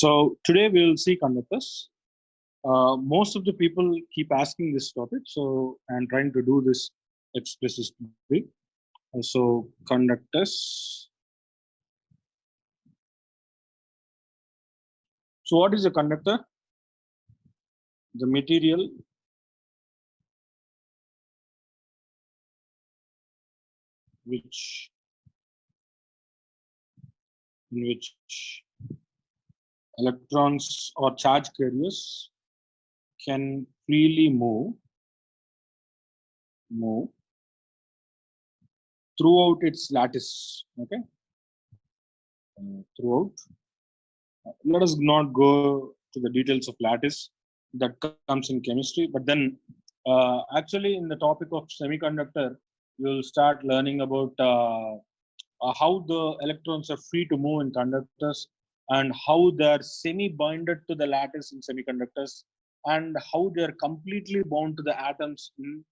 So today we will see conductors. Most of the people keep asking this topic, so I'm trying to do this explicitly. So conductors. So what is a conductor? The material in which electrons or charge carriers can freely move throughout its lattice. Okay, throughout. Let us not go to the details of lattice that comes in chemistry, but then actually in the topic of semiconductor, you'll start learning about how the electrons are free to move in conductors and how they are semi-bonded to the lattice in semiconductors and how they are completely bound to the atoms in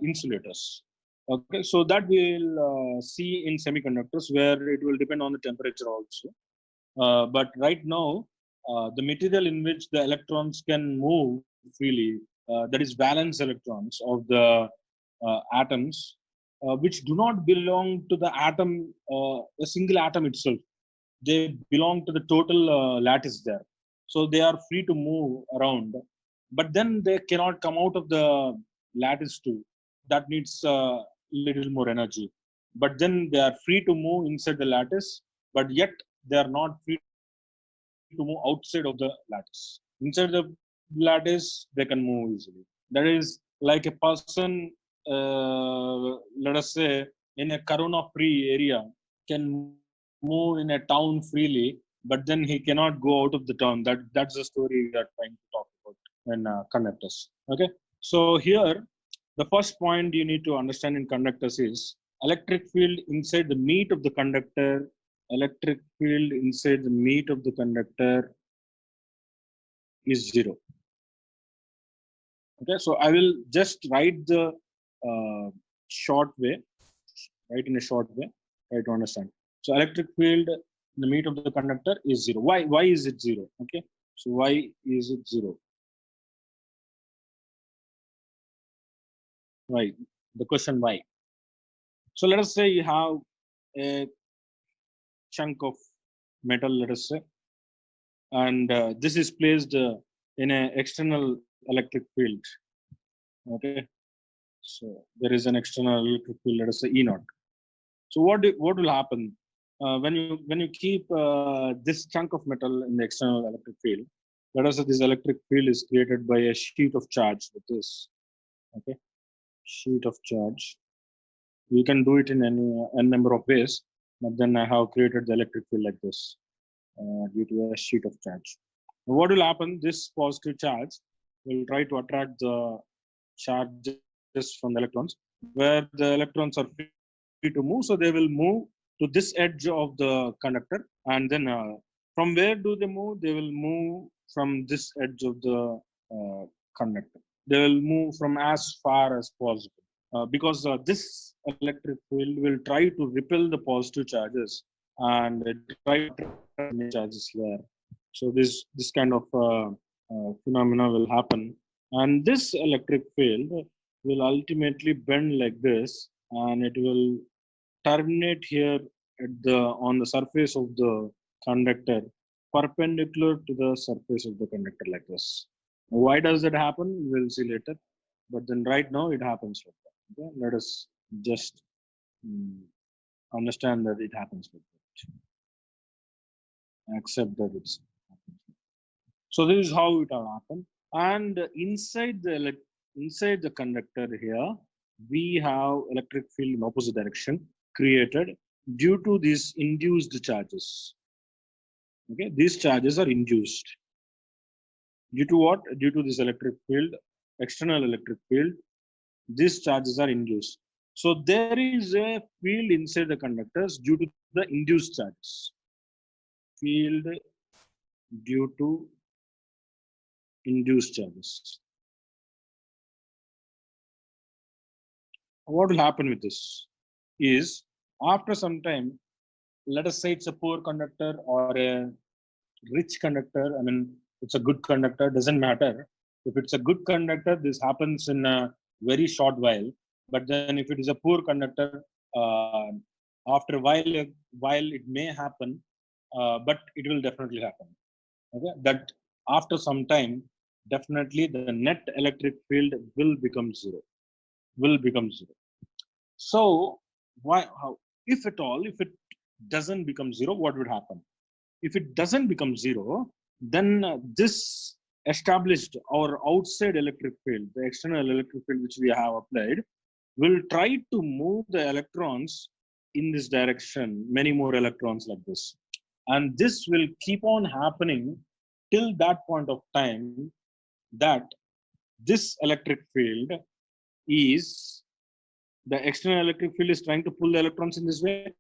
insulators. Okay, so that we'll see in semiconductors where it will depend on the temperature also. But right now, the material in which the electrons can move freely, that is valence electrons of the atoms, which do not belong to the atom, a single atom itself. They belong to the total lattice there. So they are free to move around, but then they cannot come out of the lattice too. That needs little more energy. But then they are free to move inside the lattice, but yet they are not free to move outside of the lattice. Inside the lattice, they can move easily. That is like a person, let us say, in a corona-free area can move in a town freely, but then he cannot go out of the town. That's the story we are trying to talk about in conductors. Okay, so here the first point you need to understand in conductors is electric field inside the meat of the conductor. Electric field inside the meat of the conductor is zero. Okay, so I will just write the short way, write in a short way, try to understand. So electric field in the meat of the conductor is zero. Why is it zero? Okay, so why is it zero? Why? The question why. So let us say you have a chunk of metal, let us say, and this is placed in an external electric field. Okay, so there is an external electric field, let us say E naught. So what will happen when you keep this chunk of metal in the external electric field? Let us say this electric field is created by a sheet of charge with this. Okay, sheet of charge. You can do it in any number of ways, but then I have created the electric field like this due to a sheet of charge. Now what will happen? This positive charge will try to attract the charges from the electrons, where the electrons are free to move, so they will move to this edge of the conductor, and then from where do they move? They will move from this edge of the conductor. They will move from as far as possible because this electric field will try to repel the positive charges and try to attract the charges here. So this kind of phenomena will happen, and this electric field will ultimately bend like this, and it will terminate here at on the surface of the conductor, perpendicular to the surface of the conductor like this. Why does that happen? We'll see later. But then right now it happens like that. Okay? Let us just understand that it happens like that. Accept that it's happening. So this is how it will happen. And inside the conductor here, we have electric field in opposite direction created due to these induced charges. Okay, these charges are induced. Due to what? Due to this electric field, external electric field, these charges are induced. So there is a field inside the conductors due to the induced charges. Field due to induced charges. What will happen with this is after some time, let us say it's a poor conductor or a rich conductor, I mean, it's a good conductor, doesn't matter. If it's a good conductor, this happens in a very short while. But then if it is a poor conductor, uh, after a while it may happen, but it will definitely happen. Okay, that after some time, definitely the net electric field will become zero. Will become zero. So why? How? If at all, if it doesn't become zero, what would happen? If it doesn't become zero, then this established our outside electric field, the external electric field which we have applied, will try to move the electrons in this direction, many more electrons like this. And this will keep on happening till that point of time that this electric field is, the external electric field is trying to pull the electrons in this way,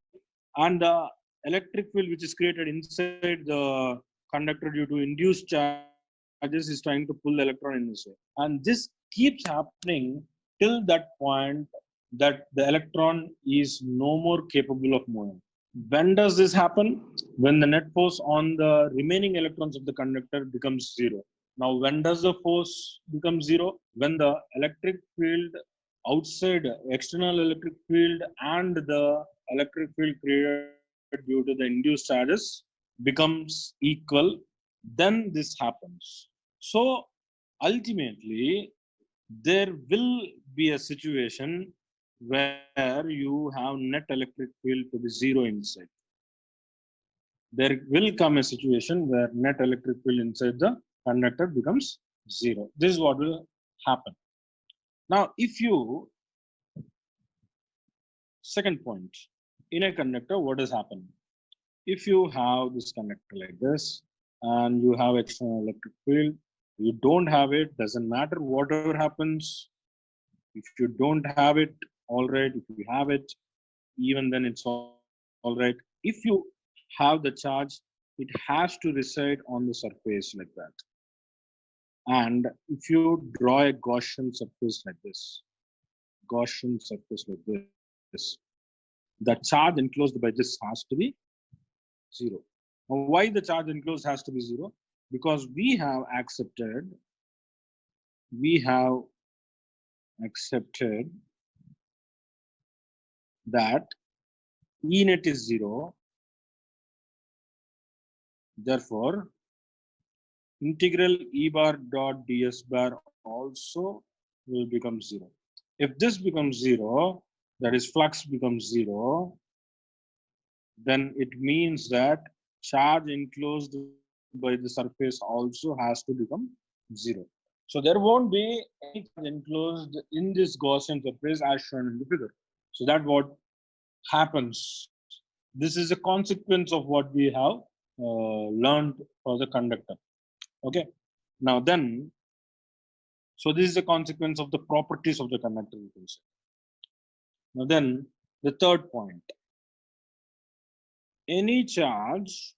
and the electric field which is created inside the conductor due to induced charges is trying to pull the electron in this way. And this keeps happening till that point that the electron is no more capable of moving. When does this happen? When the net force on the remaining electrons of the conductor becomes zero. Now, when does the force become zero? When the electric field outside, external electric field, and the electric field created due to the induced charges becomes equal, then this happens. So ultimately, there will be a situation where you have net electric field to be zero inside. There will come a situation where net electric field inside the conductor becomes zero. This is what will happen. Now, if you, second point, in a conductor, what has happened? If you have this conductor like this and you have external electric field, you don't have it, doesn't matter whatever happens. If you don't have it, all right. If you have it, even then it's all right. If you have the charge, it has to reside on the surface like that. And if you draw a Gaussian surface like this, Gaussian surface like this, the charge enclosed by this has to be zero. Now, why the charge enclosed has to be zero? Because we have accepted that E net is zero. Therefore, integral E bar dot ds bar also will become zero. If this becomes zero, that is flux becomes zero, then it means that charge enclosed by the surface also has to become zero. So there won't be any charge enclosed in this Gaussian surface as shown in the figure. So that what happens. This is a consequence of what we have learned for the conductor. Okay. Now then, so this is a consequence of the properties of the conductor. You can say. Now then, the third point. Any charge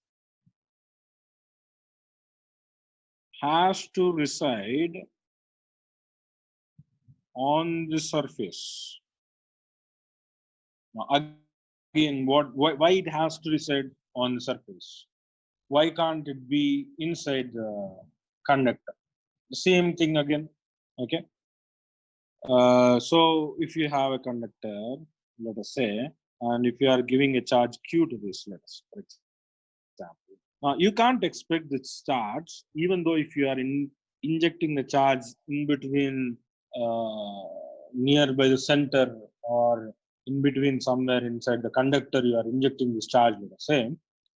has to reside on the surface. Now again, why it has to reside on the surface? Why can't it be inside the conductor? The same thing again. Okay. So if you have a conductor, let us say, and if you are giving a charge Q to this, let us, for example, you can't expect this charge, even though if you are injecting the charge in between nearby the center or in between somewhere inside the conductor, you are injecting this charge, let us say,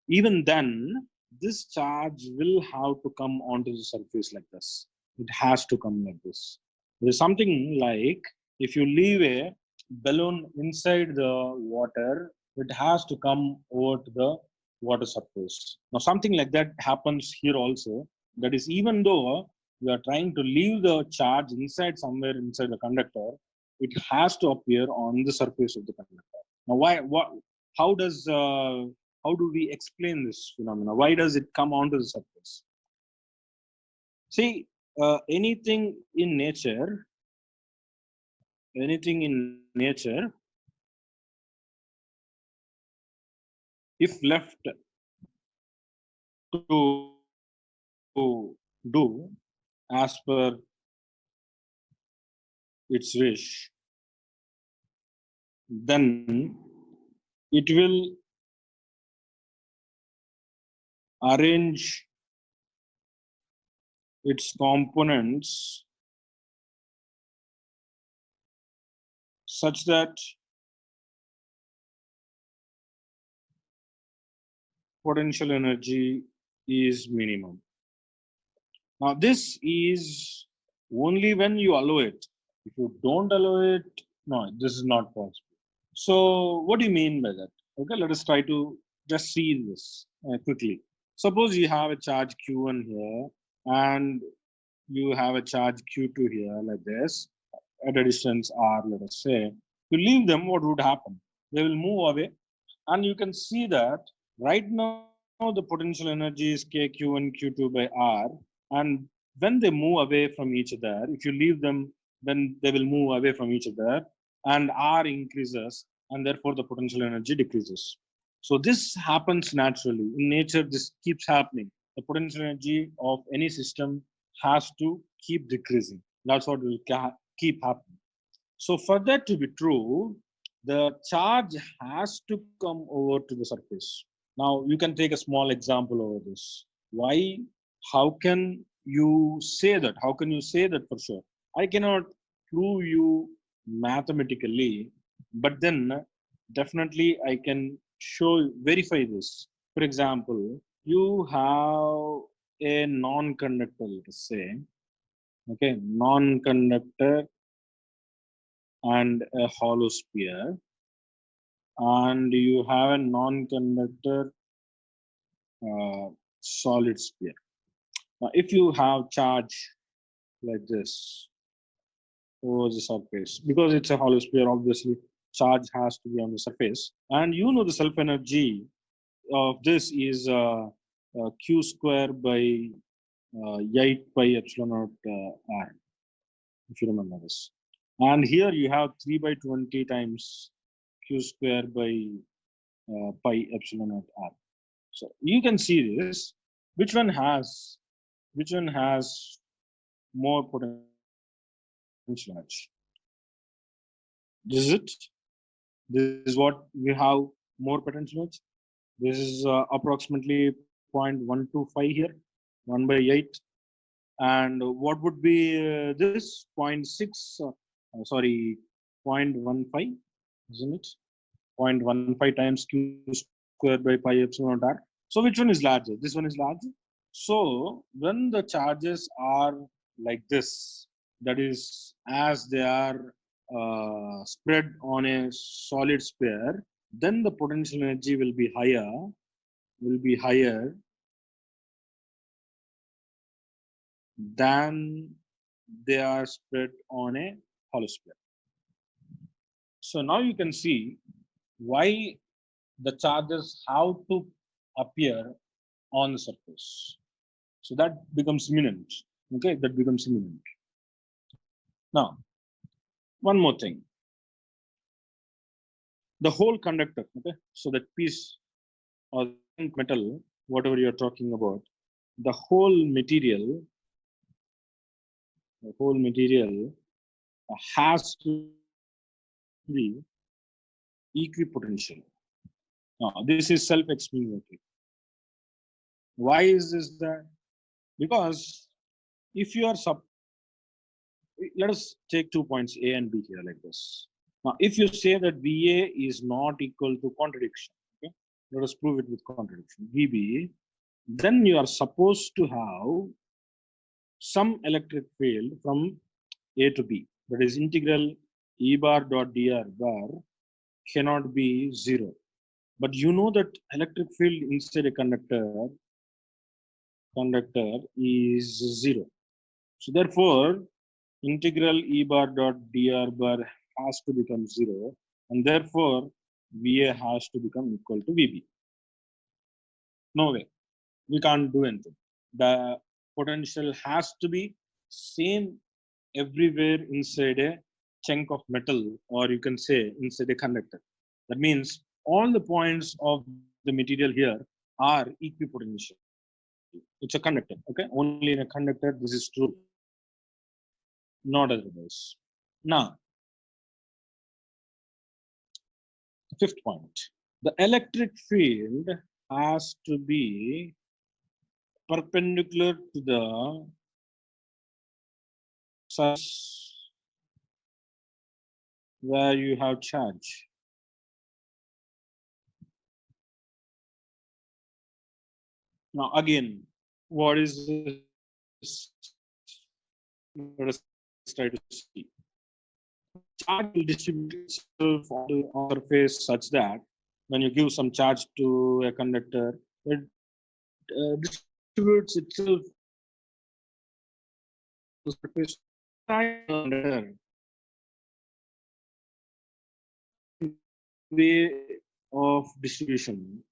even then, this charge will have to come onto the surface like this. It has to come like this. There's something like if you leave a balloon inside the water, it has to come over to the water surface. Now, something like that happens here also. That is, even though you are trying to leave the charge inside somewhere inside the conductor, it has to appear on the surface of the conductor. Now, why? What? How does? How do we explain this phenomena? Why does it come onto the surface? See, anything in nature, if left to do as per its wish, then it will arrange its components such that potential energy is minimum. Now, this is only when you allow it. If you don't allow it, no, this is not possible. So, what do you mean by that? Okay, let us try to just see this quickly. Suppose you have a charge Q1 here and you have a charge Q2 here like this at a distance R, let us say. You leave them, what would happen? They will move away, and you can see that right now the potential energy is KQ1, Q2 by R, and when they move away from each other, if you leave them, then they will move away from each other, and R increases, and therefore the potential energy decreases. So this happens naturally. In nature, this keeps happening. The potential energy of any system has to keep decreasing. That's what will keep happening. So for that to be true, the charge has to come over to the surface. Now you can take a small example over this. Why? How can you say that? How can you say that for sure? I cannot prove you mathematically, but then definitely I can verify this. For example, you have a non-conductor, let us say, okay, non-conductor and a hollow sphere, and you have a non-conductor solid sphere. Now, if you have charge like this over the surface, because it's a hollow sphere, obviously charge has to be on the surface, and you know the self energy of this is q square by 8 pi epsilon naught r, if you remember this. And here you have 3 by 20 times q square by pi epsilon naught r. So you can see this. Which one has more potential energy? This is it. This is what we have more potential energy. This is approximately 0.125 here, 1 by 8. And what would be this 0.6? Sorry, 0.15, isn't it? 0.15 times q squared by pi epsilon naught r. So which one is larger? This one is larger. So when the charges are like this, that is, as they are spread on a solid sphere, then the potential energy will be higher than they are spread on a hollow sphere. So now you can see why the charges have to appear on the surface. So that becomes imminent. Okay, that becomes imminent. Now, one more thing. The whole conductor, okay, so that piece or metal, whatever you're talking about, the whole material has to be equipotential. Now, this is self-explanatory. Why is this that? Because if you are let us take 2 points A and B here like this. Now, if you say that VA is not equal to contradiction, okay, let us prove it with contradiction. VB, then you are supposed to have some electric field from A to B. That is integral E bar dot dr bar cannot be 0. But you know that electric field inside a conductor is 0. So therefore, integral E bar dot dr bar has to become 0, and therefore VA has to become equal to VB. No way. We can't do anything. The potential has to be same everywhere inside a chunk of metal, or you can say inside a conductor. That means all the points of the material here are equipotential. It's a conductor. Okay, only in a conductor this is true, not otherwise. Now, fifth point: the electric field has to be perpendicular to the surface where you have charge. Now, again, what is this? Let us try to see. Charge will distribute itself on the surface such that when you give some charge to a conductor, it distributes itself on the surface way of distribution.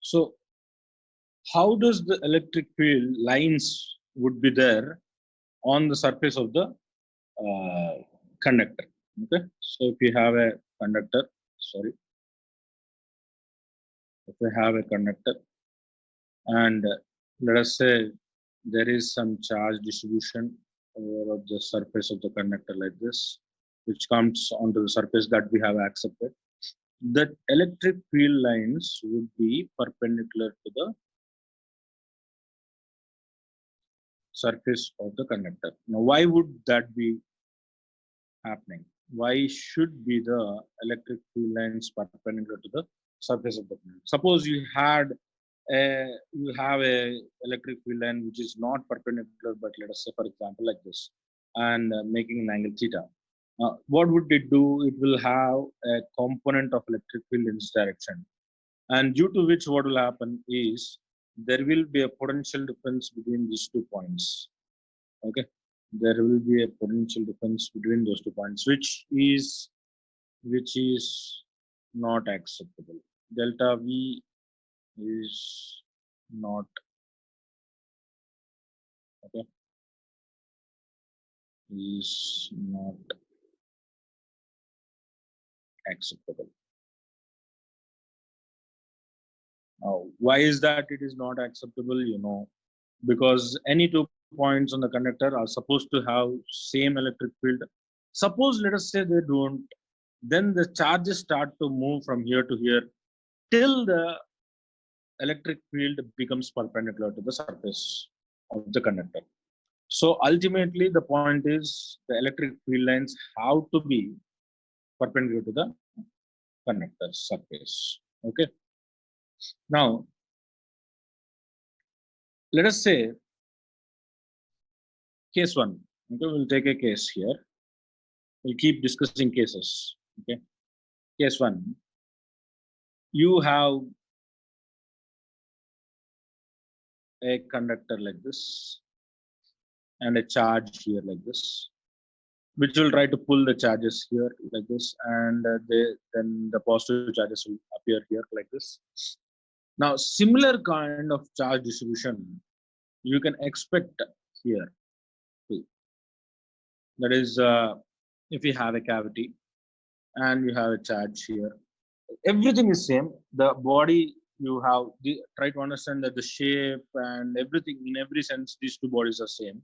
So how does the electric field lines would be there on the surface of the conductor? Okay, so if you have a conductor, sorry, if we have a conductor and let us say there is some charge distribution over the surface of the conductor like this, which comes onto the surface that we have accepted, that electric field lines would be perpendicular to the surface of the conductor. Now, why would that be happening? Why should be the electric field lines perpendicular to the surface of the conductor? Suppose you have a electric field line which is not perpendicular, but let us say, for example, like this, and making an angle theta. What would it do? It will have a component of electric field in this direction, and due to which what will happen is there will be a potential difference between these 2 points. Okay, there will be a potential difference between those 2 points, which is not acceptable. Delta V is not okay, is not acceptable. Now, why is that it is not acceptable? Because any 2 points on the conductor are supposed to have same electric field. Suppose let us say they don't, then the charges start to move from here to here till the electric field becomes perpendicular to the surface of the conductor. So ultimately, the point is the electric field lines have to be perpendicular to the conductor surface. Okay. Now, let us say case one. Okay, we'll take a case here. We'll keep discussing cases. Okay. Case one. You have a conductor like this and a charge here like this, which will try to pull the charges here like this, and then the positive charges will appear here like this. Now, similar kind of charge distribution you can expect here too. That is, if you have a cavity and you have a charge here, everything is same. The body you have, try to understand that the shape and everything in every sense, these two bodies are same.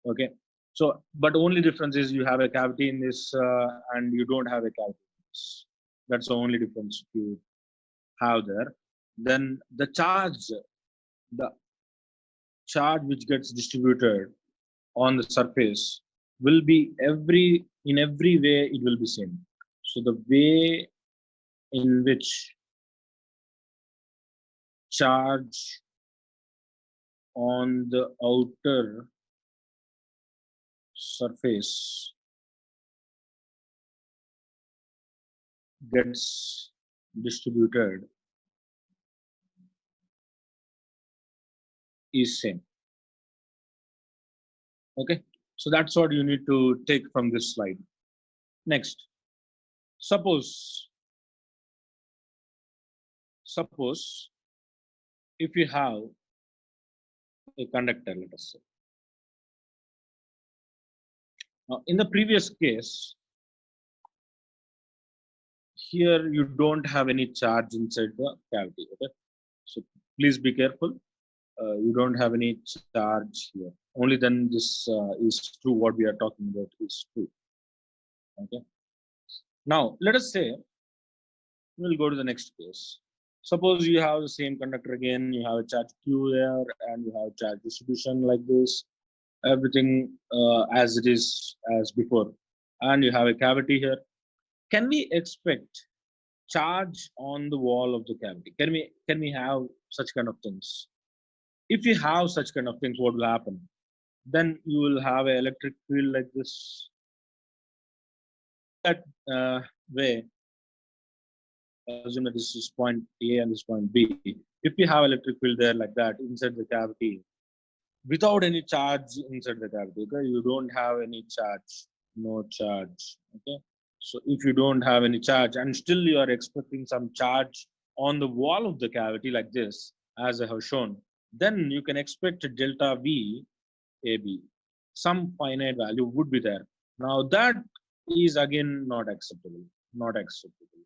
Okay, so but only difference is you have a cavity in this and you don't have a cavity in this. That's the only difference you have there. Then the charge which gets distributed on the surface will be in every way it will be same. So the way in which charge on the outer surface gets distributed is same. Okay, so that's what you need to take from this slide. Next, suppose if you have a conductor, let us say. Now, in the previous case, here you don't have any charge inside the cavity. Okay, so please be careful. You don't have any charge here. Only then this is true. What we are talking about is true. Okay. Now let us say we'll go to the next case. Suppose you have the same conductor again. You have a charge Q there, and you have charge distribution like this. Everything as it is as before, and you have a cavity here. Can we expect charge on the wall of the cavity? Can we have such kind of things? If you have such kind of things, what will happen? Then you will have an electric field like this. That way, assume that this is point A and this point B. If you have electric field there like that inside the cavity, without any charge inside the cavity, okay, you don't have any charge, no charge. Okay, so if you don't have any charge and still you are expecting some charge on the wall of the cavity like this, as I have shown, then you can expect delta V AB. Some finite value would be there. Now that is again not acceptable. Not acceptable.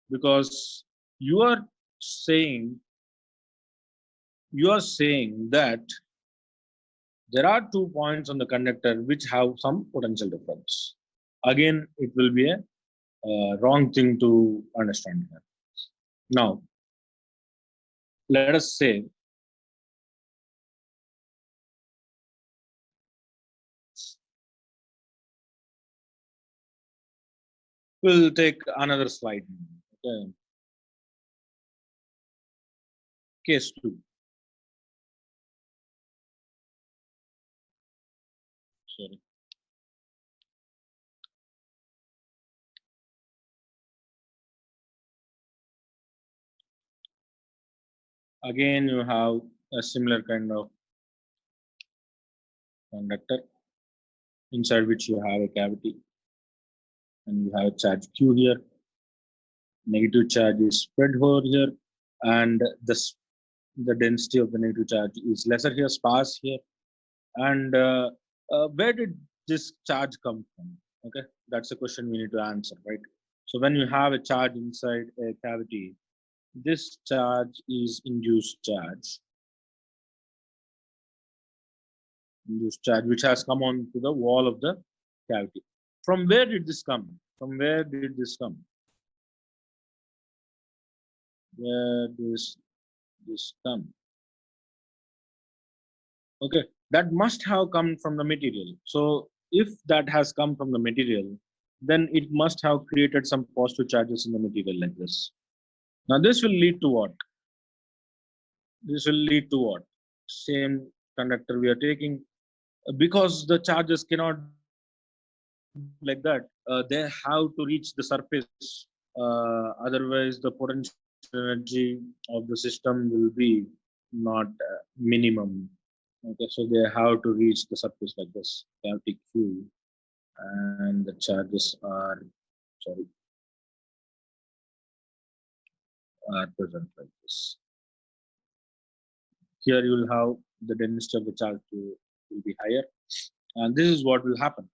Because you are saying that there are 2 points on the conductor which have some potential difference. Again, it will be a wrong thing to understand here. Now, let us say we'll take another slide. Okay. Case 2. Sorry. Again, you have a similar kind of conductor inside which you have a cavity and you have a charge Q here. Negative charge is spread over here, and the density of the negative charge is lesser here, sparse here. And where did this charge come from? Okay, that's a question we need to answer, right? So when you have a charge inside a cavity, this charge is induced charge, which has come onto the wall of the cavity. From where did this come? From where did this come? Where does this come? Okay, that must have come from the material. So if that has come from the material, then it must have created some positive charges in the material like this. Now this will lead to what? This will lead to what? Same conductor we are taking, because the charges cannot like that. They have to reach the surface. Otherwise, the potential energy of the system will be not minimum. Okay, so they have to reach the surface like this, cavity Q, and the charges are present like this. Here you will have the density of the charge will be higher, and this is what will happen.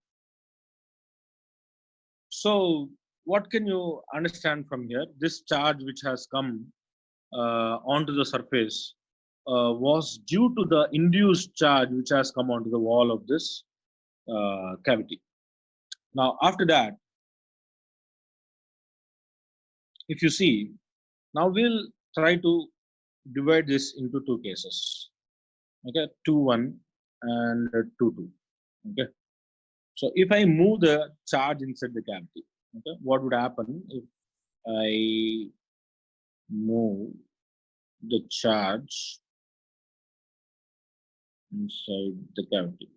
So what can you understand from here? This charge which has come onto the surface was due to the induced charge which has come onto the wall of this cavity. Now after that, if you see, now we'll try to divide this into 2 cases. Okay, 2-1 and 2-2. Okay, so if I move the charge inside the cavity, okay, what would happen if I move the charge inside the cavity?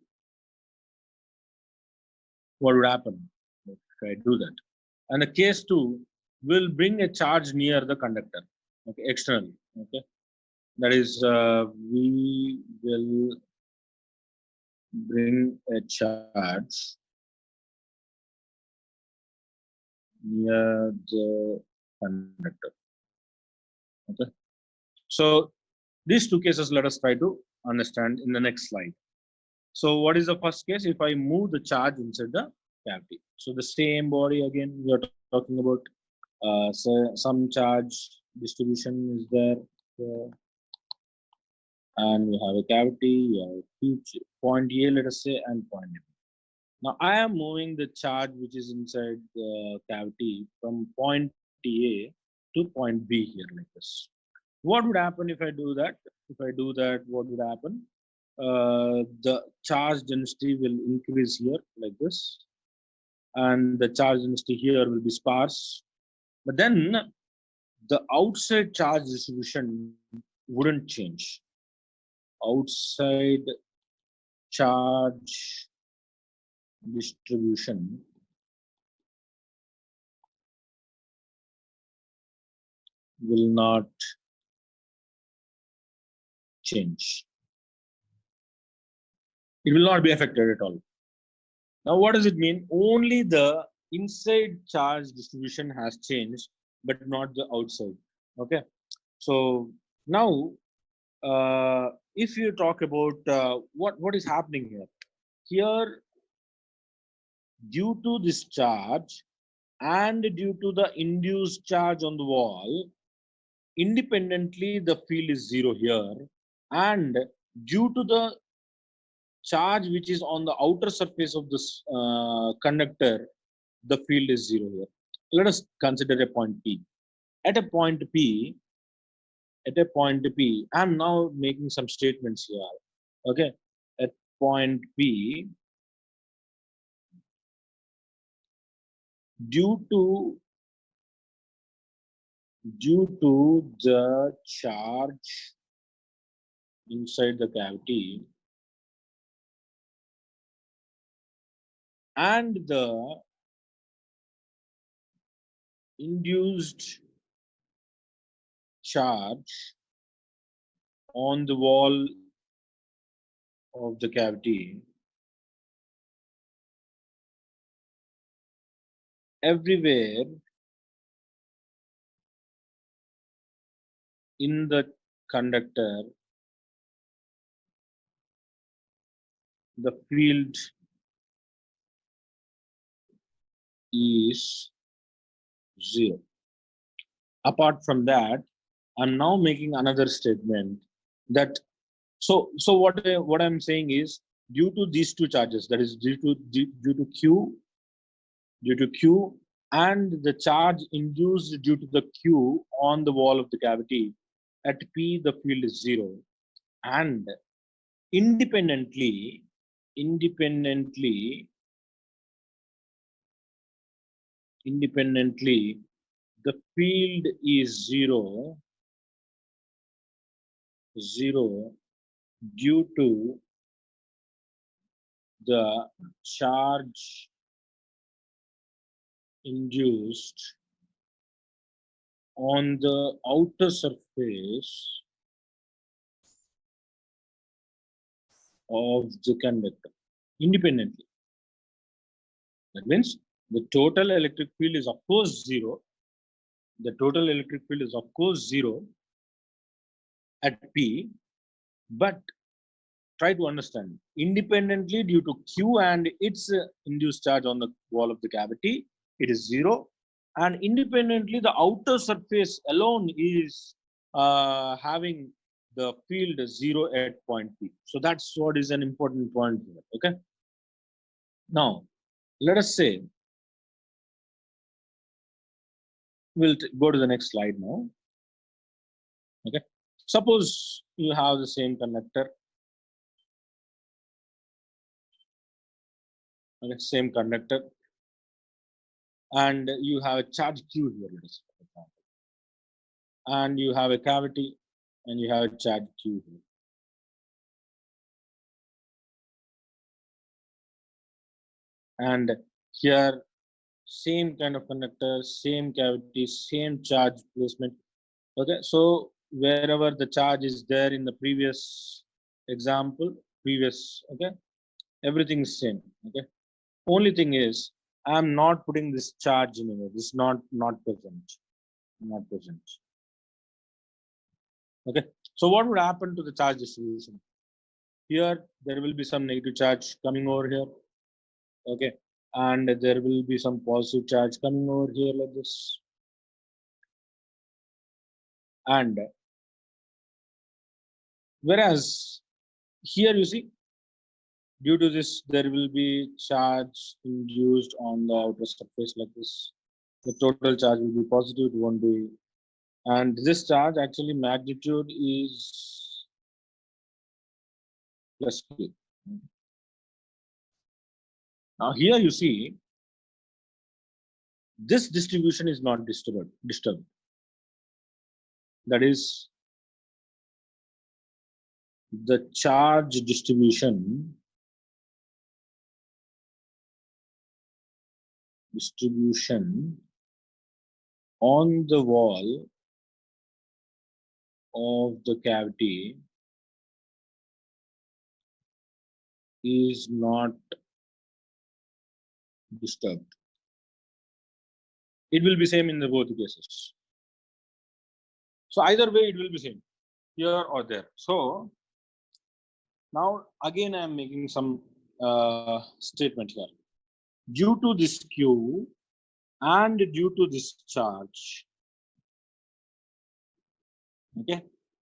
what would happen if I do that? And the case 2 will bring a charge near the conductor, okay, externally. Okay, that is, we will bring a charge near the conductor. Okay, so these two cases let us try to understand in the next slide. So what is the first case? If I move the charge inside the cavity, so the same body again we are talking about. So some charge distribution is there, and we have a cavity, you have each point A, let us say, and point B. Now I am moving the charge which is inside the cavity from point A to point B here like this. What would happen if I do that? If I do that, what would happen? The charge density will increase here like this, and the charge density here will be sparse. But then the outside charge distribution wouldn't change. Outside charge distribution will not change. It will not be affected at all. Now, what does it mean? Only the inside charge distribution has changed, but not the outside. Okay. So now, if you talk about what is happening here, here due to this charge and due to the induced charge on the wall, independently the field is zero here, and due to the charge which is on the outer surface of this conductor, the field is zero here. Let us consider a point P. At a point P, I'm now making some statements here. Okay, at point P, due to the charge inside the cavity and the induced charge on the wall of the cavity, everywhere in the conductor, the field is zero. Apart from that, I'm now making another statement that what I'm saying is, due to these two charges, that is due to Q and the charge induced due to the Q on the wall of the cavity, at P the field is zero, and independently the field is zero due to the charge induced on the outer surface of the conductor independently. That means the total electric field is of course zero. The total electric field is of course zero at P, but try to understand, independently due to Q and its induced charge on the wall of the cavity, it is zero, and independently the outer surface alone is having the field zero at point P. So that's what is an important point here. Okay. Now, let us say, we'll go to the next slide now. Okay. Suppose you have the same conductor. Okay, same conductor, and you have a charge Q here, let us say, and you have a cavity, and you have a charge Q here. And Here, same kind of conductor, same cavity, same charge placement. Okay, so wherever the charge is there in the previous example, okay, everything is same. Okay, only thing is I'm not putting this charge anywhere. This is not present, not present. Okay, so what would happen to the charge distribution? Here there will be some negative charge coming over here. Okay, and there will be some positive charge coming over here like this. And whereas here you see, due to this there will be charge induced on the outer surface like this. The total charge will be positive, it won't be. And this charge actually magnitude is plus Q. Now here you see, this distribution is not disturbed. That is, the charge distribution on the wall of the cavity is not disturbed. It will be same in the both cases. So either way it will be same, here or there. So now again I am making some statement here. Due to this Q and due to this charge, okay,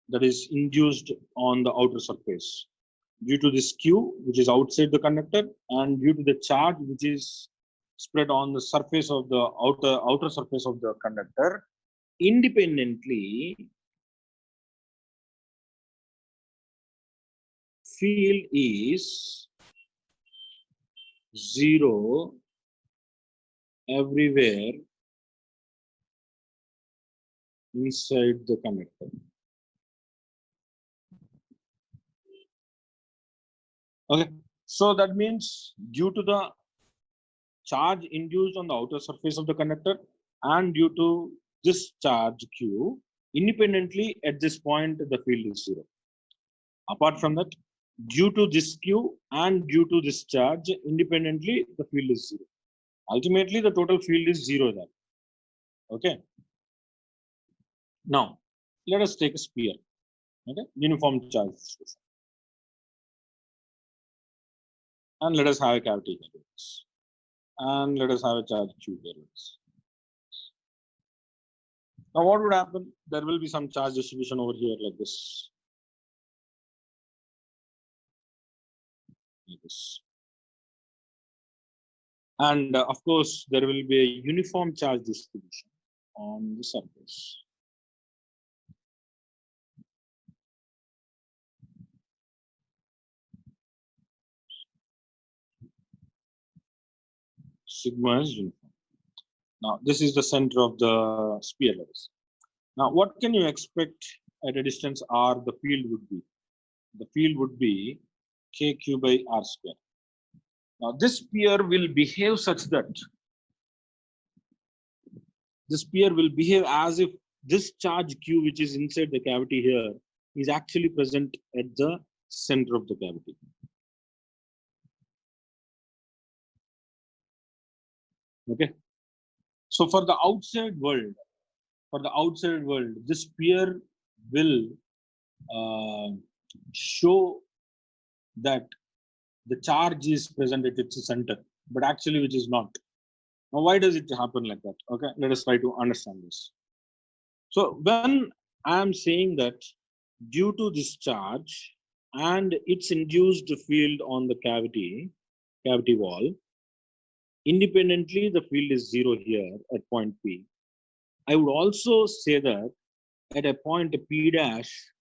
that is induced on the outer surface, due to this Q which is outside the conductor, and due to the charge which is spread on the surface of the outer surface of the conductor, independently field is zero everywhere inside the conductor. Okay, so that means due to the charge induced on the outer surface of the conductor and due to this charge Q, independently at this point the field is zero. Apart from that, due to this Q and due to this charge, independently the field is zero. Ultimately the total field is zero there. Okay. Now let us take a sphere. Okay, uniform charge distribution. And let us have a cavity here. And let us have a charge Q here. Now what would happen? There will be some charge distribution over here like this. Like this. And of course, there will be a uniform charge distribution on the surface. Sigma is uniform. Now, this is the center of the sphere. Now, what can you expect at a distance r the field would be? The field would be kq by r square. Now, this sphere will behave such that the sphere will behave as if this charge q, which is inside the cavity here, is actually present at the center of the cavity. Okay. So for the outside world, this sphere will show that the charge is present at its center, but actually which is not. Now, why does it happen like that? Okay, let us try to understand this. So when I am saying that due to this charge and its induced field on the cavity wall, independently the field is zero here at point P. I would also say that at a point P dash,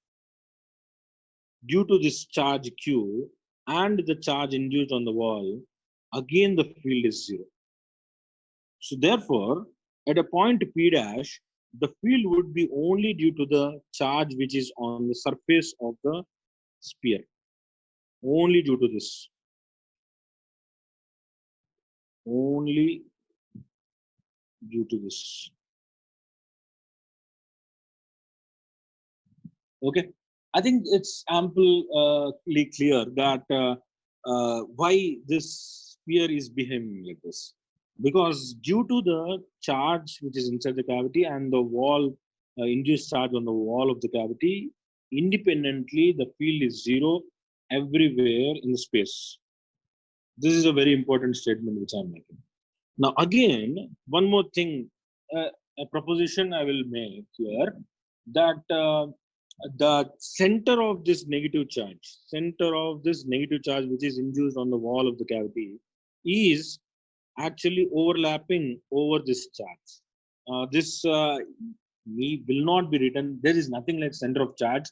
due to this charge Q and the charge induced on the wall, again the field is zero. So therefore, at a point P dash, the field would be only due to the charge which is on the surface of the sphere. Only due to this. only due to this. Okay, I think it's amply clear that why this sphere is behaving like this. Because due to the charge which is inside the cavity and the wall, induced charge on the wall of the cavity, independently the field is zero everywhere in the space. This is a very important statement which I'm making. Now, again, one more thing, a proposition I will make here, that the center of this negative charge, which is induced on the wall of the cavity, is actually overlapping over this charge. This will not be written. There is nothing like center of charge,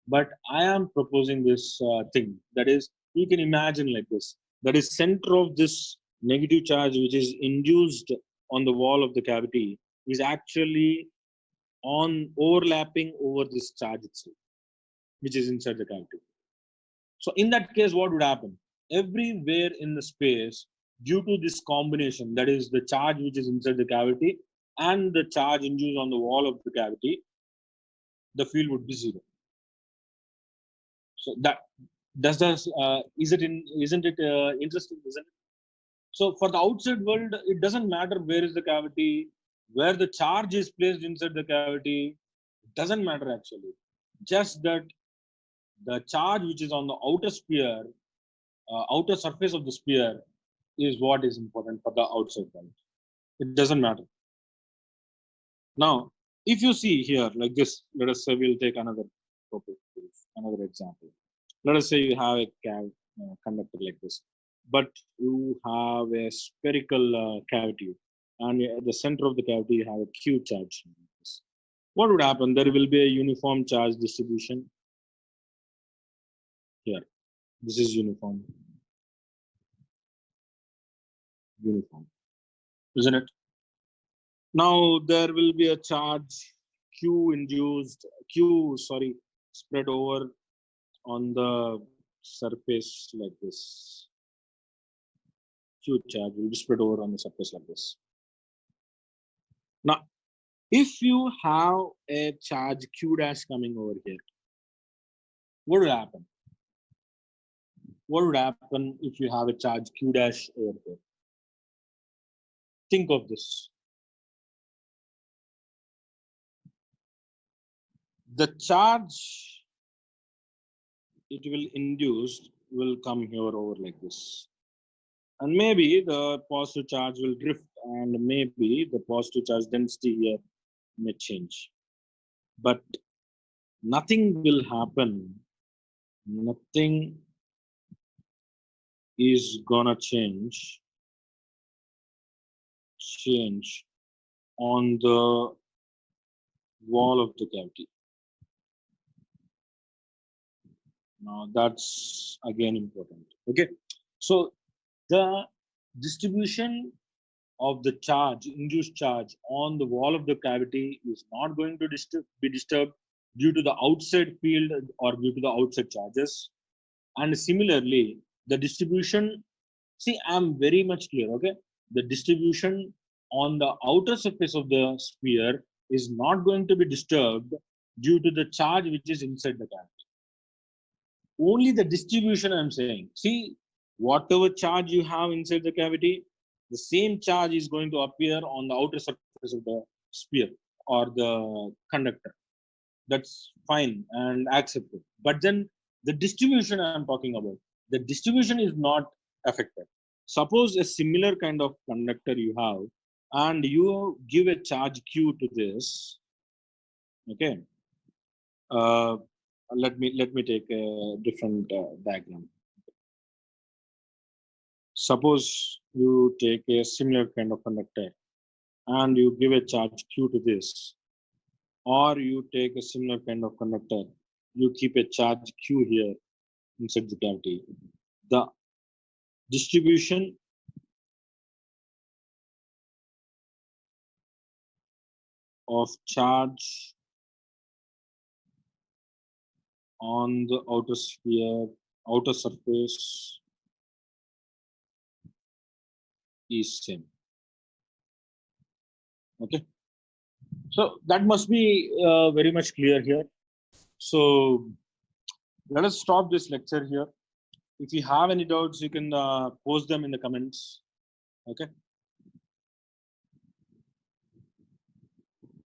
but I am proposing this thing. That is, you can imagine like this. That is center of this negative charge, which is induced on the wall of the cavity, is actually on overlapping over this charge itself, which is inside the cavity. So in that case, what would happen? Everywhere in the space, due to this combination, that is the charge which is inside the cavity and the charge induced on the wall of the cavity, the field would be zero. So that does this isn't it interesting, isn't it? So for the outside world, it doesn't matter where is the cavity, where the charge is placed inside the cavity, it doesn't matter actually. Just that the charge which is on the outer sphere, outer surface of the sphere, is what is important for the outside world. It doesn't matter. Now, if you see here like this, let us say we'll take another topic, another example. Let us say you have a conductor like this, but you have a spherical cavity, and at the center of the cavity you have a Q charge. What would happen? There will be a uniform charge distribution here. This is uniform, isn't it? Now there will be a charge spread over on the surface like this. Q charge will be spread over on the surface like this. Now, if you have a charge Q dash coming over here, what will happen? What would happen if you have a charge Q dash over here? Think of this. The charge it will induce will come here over like this. And maybe the positive charge will drift, and maybe the positive charge density here may change. But nothing will happen. Nothing is gonna change on the wall of the cavity. Now that's again important. Okay, so the distribution of the charge, induced charge on the wall of the cavity is not going to be disturbed due to the outside field or due to the outside charges. And similarly, the distribution, see, I'm very much clear, okay? The distribution on the outer surface of the sphere is not going to be disturbed due to the charge which is inside the cavity. Only the distribution I'm saying. See, whatever charge you have inside the cavity, the same charge is going to appear on the outer surface of the sphere or the conductor. That's fine and accepted. But then the distribution I'm talking about, the distribution is not affected. Suppose a similar kind of conductor you have, and you give a charge Q to this. Okay. Uh, let me take a different diagram. Suppose you take a similar kind of conductor and you give a charge Q to this, or you take a similar kind of conductor, you keep a charge Q here inside the cavity. The distribution of charge on the outer sphere, outer surface is same. Okay, so that must be very much clear here. So let us stop this lecture here. If you have any doubts, you can post them in the comments. Okay.